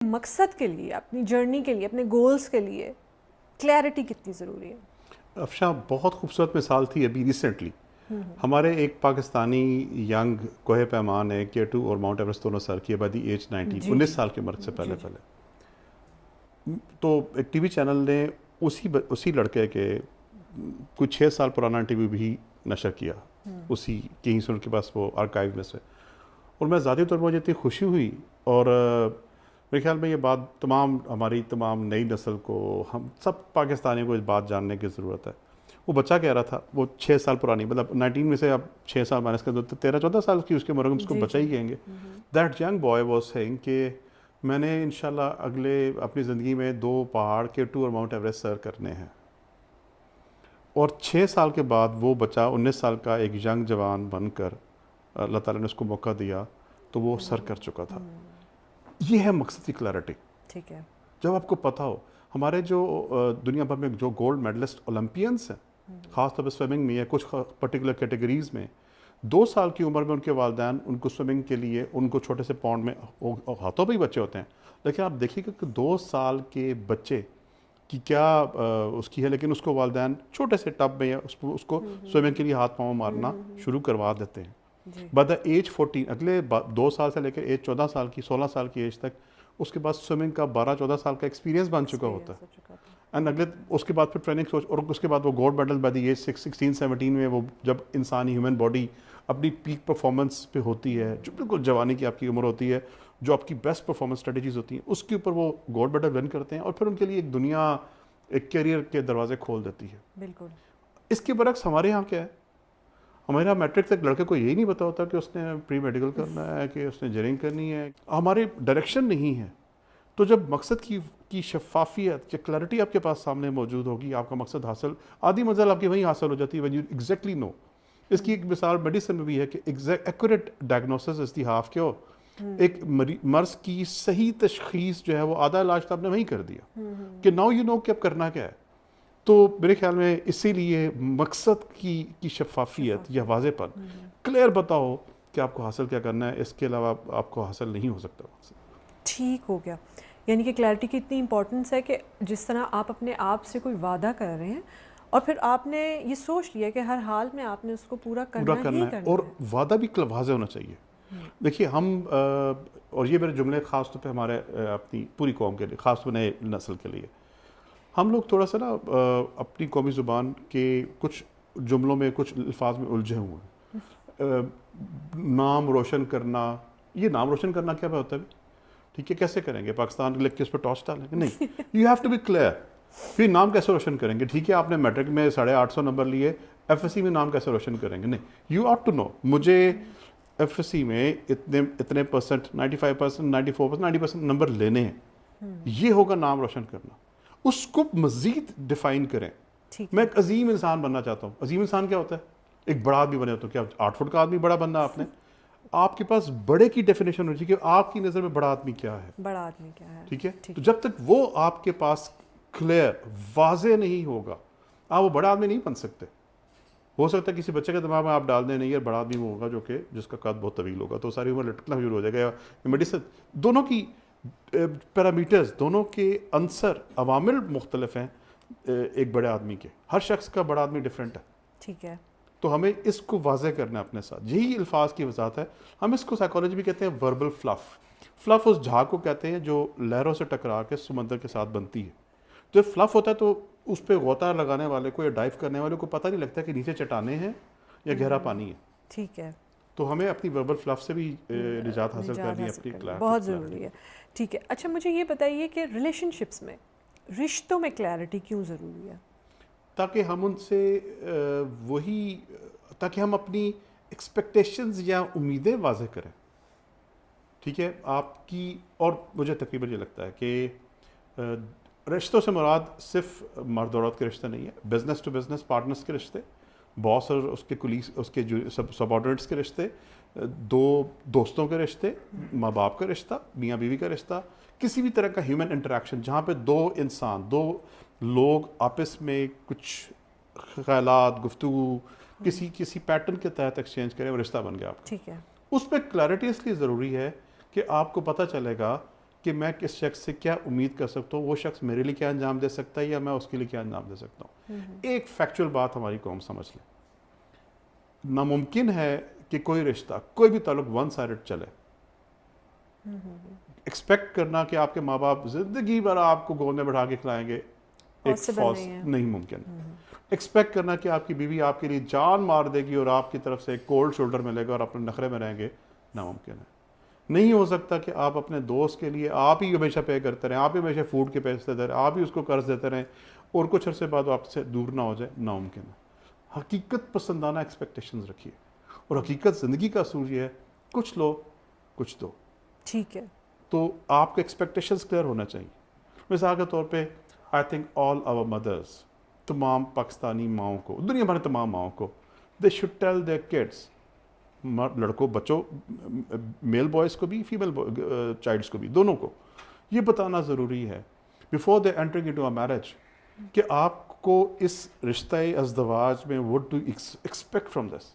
مقصد کے لیے، اپنی جرنی کے لیے، اپنے گولز کے لیے کلیئرٹی کتنی ضروری ہے؟ افشاں بہت خوبصورت مثال تھی ابھی ریسنٹلی. ہمارے ایک پاکستانی ینگ کوہ پیمان ہے K2 اور ماؤنٹ ایوریسٹ دونوں سر کیے بائی دی ایج 19، 19 سال کی عمر سے پہلے. تو ایک ٹی وی چینل نے اسی لڑکے کے کچھ 6 سال پرانا انٹرویو بھی نشر کیا اسی کہیں سے ان کے پاس وہ آرکائیو میں سے. اور میں ذاتی طور پر مجھے اتنی خوشی ہوئی، اور میرے خیال میں یہ بات ہماری تمام نئی نسل کو، ہم سب پاکستانیوں کو اس بات جاننے کی ضرورت ہے. وہ بچہ کہہ رہا تھا، وہ 6 سال پرانی، مطلب 19 میں سے اب 6 سال مائنس کر دو تو 13-14 سال کی اس کے عمر میں اس کو بچہ ہی کہیں گے. That young boy was saying کہ میں نے انشاءاللہ اگلے اپنی زندگی میں 2 پہاڑ K2 اور ماؤنٹ ایوریسٹ سر کرنے ہیں. اور 6 سال کے بعد وہ بچہ 19 سال کا ایک ینگ جوان بن کر اللہ تعالیٰ نے اس کو موقع دیا تو وہ سر کر چکا تھا. یہ ہے مقصد کی کلیئرٹی. ٹھیک ہے. جب آپ کو پتہ ہو، ہمارے جو دنیا بھر میں جو گولڈ میڈلسٹ اولمپئنس ہیں، خاص طور پہ سوئمنگ میں یا کچھ پرٹیکولر کیٹیگریز میں، 2 سال کی عمر میں ان کے والدین ان کو سوئمنگ کے لیے ان کو چھوٹے سے پونڈ میں، ہاتھوں پہ ہی بچے ہوتے ہیں، لیکن آپ دیکھیے کہ 2 سال کے بچے کی کیا اس کی ہے، لیکن اس کو والدین چھوٹے سے ٹب میں یا اس کو سوئمنگ کے لیے ہاتھ پاؤں مارنا شروع کروا دیتے ہیں. بائی دا ایج 14، اگلے 2 سال سے لے کر ایج 14 سال کی، 16 سال کی ایج تک اس کے بعد سوئمنگ کا 12-14 سال کا ایکسپیرینس بن چکا ہوتا ہے. اینڈ اگلے اس کے بعد پھر ٹریننگ اور اس کے بعد وہ gold medal by the age 16-17 میں، وہ جب انسانی ہیومن باڈی اپنی پیک پرفارمنس پہ ہوتی ہے، جو بالکل جوانی کی آپ کی عمر ہوتی ہے، جو آپ کی بیسٹ پرفارمنس اسٹریٹجیز ہوتی ہیں، اس کے اوپر وہ گولڈ میڈل ون کرتے ہیں، اور پھر ان کے لیے ایک دنیا، ایک کیریئر کے دروازے کھول دیتی ہے. بالکل. اس کے برعکس ہمارے یہاں کیا ہے؟ ہمارے یہاں میٹرک تک لڑکے کو یہی نہیں پتا ہوتا کہ اس نے پری میڈیکل کرنا ہے، کہ اس نے انجینئرنگ کرنی ہے. ہماری ڈائریکشن نہیں ہے. تو جب مقصد کی شفافیت یا کلیئرٹی آپ کے پاس سامنے موجود ہوگی، آپ کا مقصد حاصل، آدھی منزل آپ کی وہیں حاصل ہو جاتی ہے when you exactly know. اس کی ایک مثال میڈیسن میں بھی ہے کہ ایکوریٹ ڈائگنوسس از دی ہاف کیور. ایک مرض کی صحیح تشخیص جو ہے وہ آدھا علاج تو آپ نے وہیں کر دیا کہ ناؤ یو نو کہ اب کرنا کیا ہے. تو میرے خیال میں اسی لیے مقصد کی شفافیت یا واضح پن، کلیئر بتاؤ کہ آپ کو حاصل کیا کرنا ہے، اس کے علاوہ آپ کو حاصل نہیں ہو سکتا. ٹھیک ہو گیا. یعنی کہ کلیئرٹی کی اتنی امپورٹنس ہے کہ جس طرح آپ اپنے آپ سے کوئی وعدہ کر رہے ہیں اور پھر آپ نے یہ سوچ لیا کہ ہر حال میں آپ نے اس کو پورا کرنا ہے، اور وعدہ بھی واضح ہونا چاہیے. دیکھیے ہم، اور یہ میرے جملے خاص طور پہ ہمارے اپنی پوری قوم کے لیے، خاص طور نئے نسل کے لیے، ہم لوگ تھوڑا سا نا اپنی قومی زبان کے کچھ جملوں میں، کچھ الفاظ میں الجھے ہوئے ہیں. نام روشن کرنا، یہ نام روشن کرنا کیا ہوتا ہے؟ ٹھیک ہے، کیسے کریں گے؟ پاکستان لکھ کے اس پہ ٹارچ ڈالیں گے؟ نہیں. You have to be clear. پھر نام کیسے روشن کریں گے؟ ٹھیک ہے، آپ نے میٹرک میں 850 نمبر لیے، FSC میں نام کیسے روشن کریں گے؟ نہیں. یو آٹ ٹو نو مجھے FSC میں اتنے پرسنٹ، 95%، 94%، 90% نمبر لینے ہیں. یہ ہوگا نام روشن کرنا. اس کو مزید ڈیفائن کریں. میں ایک عظیم انسان بننا چاہتا ہوں. عظیم انسان کیا ہوتا ہے؟ ایک بڑا آدمی بنے. تو کیا 8 فٹ کا آدمی بڑا بننا آپ نے؟ آپ کے پاس بڑے کی ڈیفینیشن ہونی چاہیے کہ آپ کی نظر میں بڑا آدمی کیا ہے. بڑا آدمی کیا ہے. ٹھیک ہے. تو جب تک وہ آپ کے پاس کلیئر، واضح نہیں ہوگا، آپ وہ بڑا آدمی نہیں بن سکتے. ہو سکتا ہے کسی بچے کے دماغ میں آپ ڈال دیں نہیں یار بڑا آدمی وہ ہوگا جو کہ جس کا قد بہت طویل ہوگا، تو ساری عمر لٹکنا شروع ہو جائے گا. میڈیسن دونوں کی پیرامیٹرز، دونوں کے عنصر، عوامل مختلف ہیں ایک بڑے آدمی کے. ہر شخص کا بڑا آدمی ڈیفرنٹ ہے. ٹھیک ہے. تو ہمیں اس کو واضح کرنا ہے اپنے ساتھ. یہی الفاظ کی وضاحت ہے. ہم اس کو سائیکالوجی بھی کہتے ہیں وربل فلف. فلف اس جھاگ کو کہتے ہیں جو لہروں سے ٹکرا کے سمندر کے ساتھ بنتی ہے. جو فلف ہوتا ہے تو اس پہ غوطہ لگانے والے کو یا ڈائیو کرنے والے کو پتہ نہیں لگتا کہ نیچے چٹانیں ہیں یا گہرا پانی ہے. ٹھیک ہے. تو ہمیں اپنی وربل فلف سے بھی نجات حاصل کرنی ہے، اپنی کلیئرٹی بہت ضروری ہے. ٹھیک ہے. اچھا مجھے یہ بتائیے کہ ریلیشن شپس میں، رشتوں میں کلیئرٹی کیوں ضروری ہے؟ تاکہ ہم ان سے تاکہ ہم اپنی ایکسپیکٹیشنز یا امیدیں واضح کریں. ٹھیک ہے. آپ کی، اور مجھے تقریباً یہ لگتا ہے کہ رشتوں سے مراد صرف مرد عورت کے رشتے نہیں ہے. بزنس ٹو بزنس پارٹنرز کے رشتے، باس اور اس کے کولیگز، اس کے سب آرڈینٹس کے رشتے، دوستوں کے رشتے، ماں باپ کا رشتہ، میاں بیوی کا رشتہ، کسی بھی طرح کا ہیومن انٹریکشن جہاں پہ دو لوگ آپس میں کچھ خیالات، گفتگو کسی پیٹرن کے تحت ایکسچینج کریں، وہ رشتہ بن گیا آپ کا. ٹھیک ہے. اس پہ کلیئرٹی اس لیے ضروری ہے کہ آپ کو پتہ چلے گا کہ میں کس شخص سے کیا امید کر سکتا ہوں, وہ شخص میرے لیے کیا انجام دے سکتا ہے یا میں اس کے لیے کیا انجام دے سکتا ہوں. ایک فیکچول بات ہماری قوم سمجھ لے, ناممکن ہے کہ کوئی رشتہ, کوئی بھی تعلق ون سائڈڈ چلے. ایکسپیکٹ کرنا کہ آپ کے ماں باپ زندگی بھر آپ کو گود میں بٹھا کے کھلائیں گے, ایک فالس نہیں ممکن. ایکسپیکٹ کرنا کہ آپ کی بیوی آپ کے لیے جان مار دے گی اور آپ کی طرف سے ایک کولڈ شولڈر ملے گا اور اپنے نخرے میں رہیں گے, ناممکن ہے. نہیں ہو سکتا کہ آپ اپنے دوست کے لیے آپ ہی ہمیشہ پے کرتے رہیں, آپ ہی ہمیشہ فوڈ کے پیسے دیتے رہیں, آپ ہی اس کو قرض دیتے رہیں اور کچھ عرصے بعد وہ آپ سے دور نہ ہو جائے, ناممکن ہے. حقیقت پسندانہ ایکسپیکٹیشنز رکھیے, اور حقیقت زندگی کا اصول یہ ہے کچھ لو کچھ دو. ٹھیک ہے, تو آپ کے ایکسپیکٹیشنز کلیئر ہونا چاہیے. مثال کے طور پہ آئی تھنک آل آور مدرس, تمام پاکستانی ماؤں کو, دنیا بھر تمام ماؤں کو, they should tell their kids, لڑکوں بچوں, میل بوائز کو بھی فیمیل چائلڈس کو بھی, دونوں کو یہ بتانا ضروری ہے before they entering into a marriage کہ آپ کو اس رشتہ ازدواج میں what do expect from this.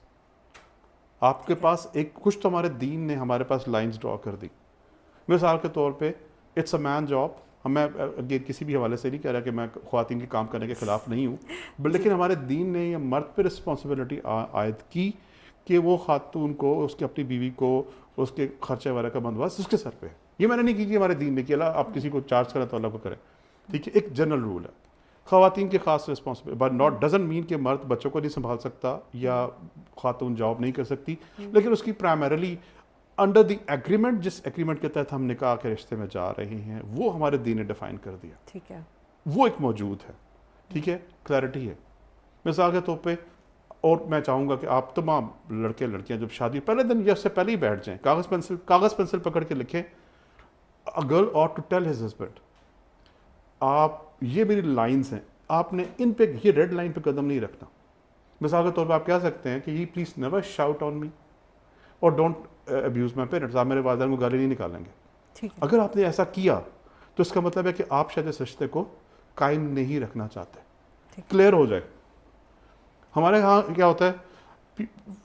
آپ کے پاس ایک کچھ تو ہمارے دین نے ہمارے پاس لائنز ڈرا کر دی. مثال کے طور پہ اٹس اے مین جاب, میں کسی بھی حوالے سے نہیں کہہ رہا کہ میں خواتین کے کام کرنے کے خلاف نہیں ہوں, لیکن ہمارے دین نے یہ مرد پہ رسپانسبلٹی عائد کی کہ وہ خاتون کو, اس کی اپنی بیوی کو, اس کے خرچے وغیرہ کا بندوبست اس کے سر پہ. یہ میں نے نہیں کی کہ ہمارے دین نے کیا, آپ کسی کو چارج کریں تو اللہ کو کریں, ٹھیک ہے, ایک جنرل رول ہے. خواتین کی خاص responsibility, but not doesn't mean کہ مرد بچوں کو نہیں سنبھال سکتا یا خاتون جاب نہیں کر سکتی, لیکن اس کی پرائمریلی انڈر دی ایگریمنٹ, جس ایگریمنٹ کے تحت ہم نکاح کے رشتے میں جا رہے ہیں, وہ ہمارے دین نے ڈیفائن کر دیا. ٹھیک ہے, وہ ایک موجود ہے, ٹھیک ہے, کلیئرٹی ہے. مثال کے طور پہ, اور میں چاہوں گا کہ آپ تمام لڑکے لڑکیاں جب شادی پہلے دن یا اس سے پہلے ہی بیٹھ جائیں, کاغذ پینسل پکڑ کے لکھیں, a girl ought to tell his husband, آپ یہ میری لائنز ہیں, آپ نے ان پہ, یہ ریڈ لائن پہ قدم نہیں رکھنا. مثال کے طور پہ آپ کہہ سکتے ہیں کہ یہ پلیز نیور شاؤٹ آن می اور ڈونٹ ابیوز مائی پیرنٹس, آپ میرے والدین کو گالی نہیں نکالیں گے. اگر آپ نے ایسا کیا تو اس کا مطلب ہے کہ آپ شاید اس رشتے کو قائم نہیں رکھنا چاہتے. کلیئر ہو جائے. ہمارے ہاں کیا ہوتا ہے,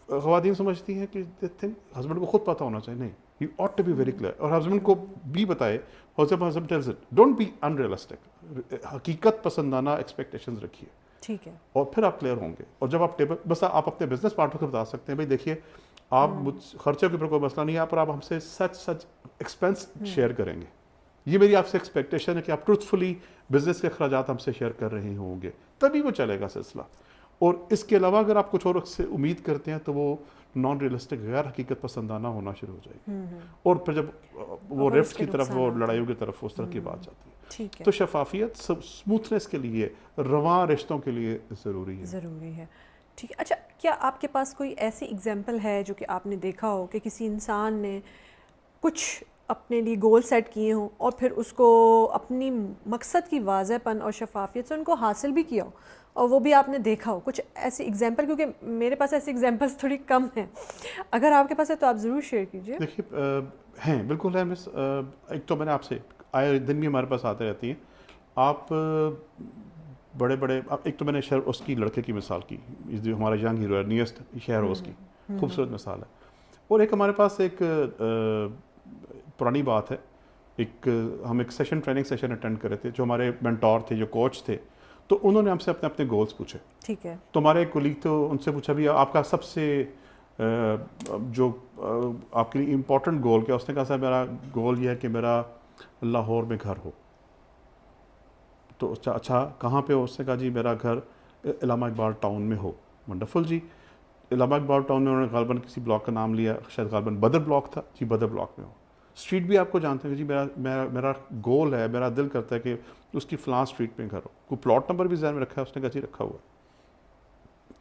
خواتین سمجھتی ہیں کہ ہسبینڈ کو خود پتہ ہونا چاہیے. نہیں, you ought to be very clear, اور ہسبینڈ کو بھی بتائے, اور جب husband tells it, don't be unrealistic, حقیقت پسندانہ ایکسپیکٹیشنز رکھیے. ٹھیک ہے, اور پھر آپ کلیئر ہوں گے. اور جب آپ ٹیبل, بس آپ اپنے بزنس پارٹنر کو بتا سکتے ہیں بھائی دیکھیے آپ خرچے کے اوپر کوئی مسئلہ نہیں ہے, پر آپ ہم سے سچ ایکسپینس شیئر کریں گے, یہ میری آپ سے ایکسپیکٹیشن ہے کہ آپ ٹروتھفلی بزنس کے اخراجات ہم سے شیئر کر رہے ہوں گے, تبھی وہ چلے گا سلسلہ. اور اس کے علاوہ اگر آپ کچھ اور سے امید کرتے ہیں تو وہ نان ریئلسٹک, غیر حقیقت پسندانہ ہونا شروع ہو جائے گی. اور پھر جب وہ ریفٹ کی طرف, وہ لڑائیوں کی طرف, اس طرح کی بات جاتی ہے. تو شفافیت اسموتھنس کے لیے, رواں رشتوں کے لیے ضروری ہے. ٹھیک ہے. اچھا, کیا آپ کے پاس کوئی ایسی ایگزامپل ہے جو کہ آپ نے دیکھا ہو کہ کسی انسان نے کچھ اپنے لیے گول سیٹ کیے ہوں اور پھر اس کو اپنی مقصد کی واضح پن اور شفافیت سے ان کو حاصل بھی کیا ہو, اور وہ بھی آپ نے دیکھا ہو کچھ ایسی ایگزامپل؟ کیونکہ میرے پاس ایسی ایگزامپلس تھوڑی کم ہیں, اگر آپ کے پاس ہے تو آپ ضرور شیئر کیجیے. دیکھیے ہیں, بالکل ہے مس. ایک تو میں نے آپ سے آئے دن بھی ہمارے پاس آتے رہتی ہیں, آپ بڑے بڑے, ایک تو میں نے شہر اس کی لڑکے کی مثال کی, جو ہمارا ینگ ہیرو ہے, نیسٹ شہر اس کی خوبصورت مثال ہے. اور ایک ہمارے پاس ایک پرانی بات ہے, ایک ہم ایک سیشن, ٹریننگ سیشن اٹینڈ کر رہے تھے, جو ہمارے مینٹور تھے, جو کوچ تھے, تو انہوں نے ہم سے اپنے گولز پوچھے. ٹھیک ہے. تو ہمارے ایک کولیگ تو ان سے پوچھا بھی آپ کا سب سے جو آپ کے لیے امپورٹنٹ گول کیا؟ اس نے کہا صاحب میرا گول یہ ہے کہ میرا لاہور میں گھر ہو. تو اچھا کہاں پہ ہو؟ اس نے کہا جی میرا گھر علامہ اقبال ٹاؤن میں ہو. ونڈرفل جی, علامہ اقبال ٹاؤن میں انہوں نے غالباً کسی بلاک کا نام لیا, شاید غالباً بدر بلاک تھا. جی بدر بلاک میں ہو. اسٹریٹ بھی آپ کو جانتے ہیں کہ جی میرا گول ہے, میرا دل کرتا ہے کہ اس کی فلاں اسٹریٹ میں گھر ہو. کوئی پلاٹ نمبر بھی ذہن میں رکھا ہے؟ اس نے کہا جی رکھا ہوا ہے.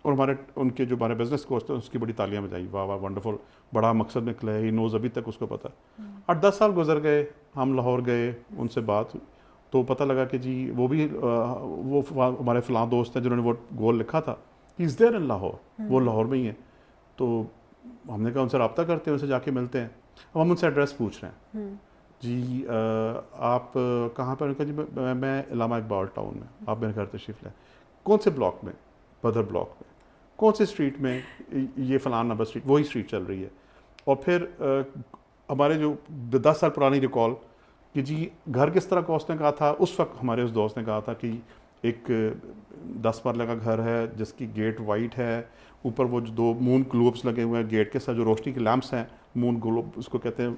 اور ان کے جو ہمارے بزنس کوچ تھے اس کی بڑی تالیاں بجائی, واہ واہ ونڈرفل, بڑا مقصد نکلا ہے, ہی نوز, ابھی تک اس کو پتہ ہے. 8-10 سال گزر گئے, ہم لاہور گئے, ان سے بات ہوئی تو پتہ لگا کہ جی وہ ہمارے فلاں دوست ہیں جنہوں نے وہ گول لکھا تھا, ہی از دیئر ان لاہور, وہ لاہور میں ہی ہیں. تو ہم نے کہا ان سے رابطہ کرتے ہیں, ان سے جا کے ملتے ہیں. اب ہم ان سے ایڈریس پوچھ رہے ہیں, جی آپ کہاں پر؟ کہا جی میں علامہ اقبال ٹاؤن میں. آپ میرے گھر تشریف لیں. کون سے بلاک میں؟ بدر بلاک میں. کون سے اسٹریٹ میں؟ یہ فلاں نمبر اسٹریٹ, وہی اسٹریٹ چل رہی ہے. اور پھر ہمارے جو 10 سال پرانی ریکال کہ جی گھر کس طرح کا اس نے کہا تھا. اس وقت ہمارے اس دوست نے کہا تھا کہ ایک 10 مرلے کا گھر ہے جس کی گیٹ وائٹ ہے, اوپر وہ جو 2 مون گلوبس لگے ہوئے ہیں گیٹ کے ساتھ, جو روشنی کے لیمپس ہیں, مون گلوب اس کو کہتے ہیں,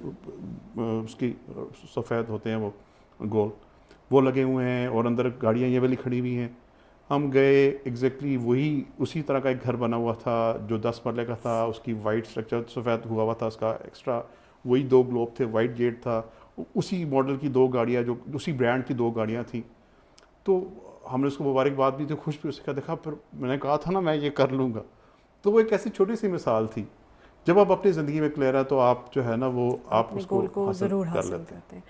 اس کی سفید ہوتے ہیں وہ گول, وہ لگے ہوئے ہیں, اور اندر گاڑیاں یہ والی کھڑی ہوئی ہیں. ہم گئے, ایگزیکٹلی وہی اسی طرح کا ایک گھر بنا ہوا تھا جو 10 مرلے کا تھا, اس کی وائٹ اسٹرکچر سفید ہوا ہوا تھا اس کا ایکسٹرا, وہی 2 گلوب تھے, وائٹ گیٹ تھا, اسی ماڈل کی 2 گاڑیاں, جو اسی برانڈ کی 2 گاڑیاں تھیں. تو ہم نے اس کو مبارکباد دی تھی, خوش بھی, اس کا دیکھا, پھر میں نے کہا تھا نا میں یہ کر لوں گا. تو وہ ایک ایسی چھوٹی سی مثال تھی. جب آپ اپنی زندگی میں کلیئر ہے تو آپ جو ہے نا وہ آپ اپنے اس کو گول کو ضرور کر حاصل لیتے ہیں. کرتے ہیں.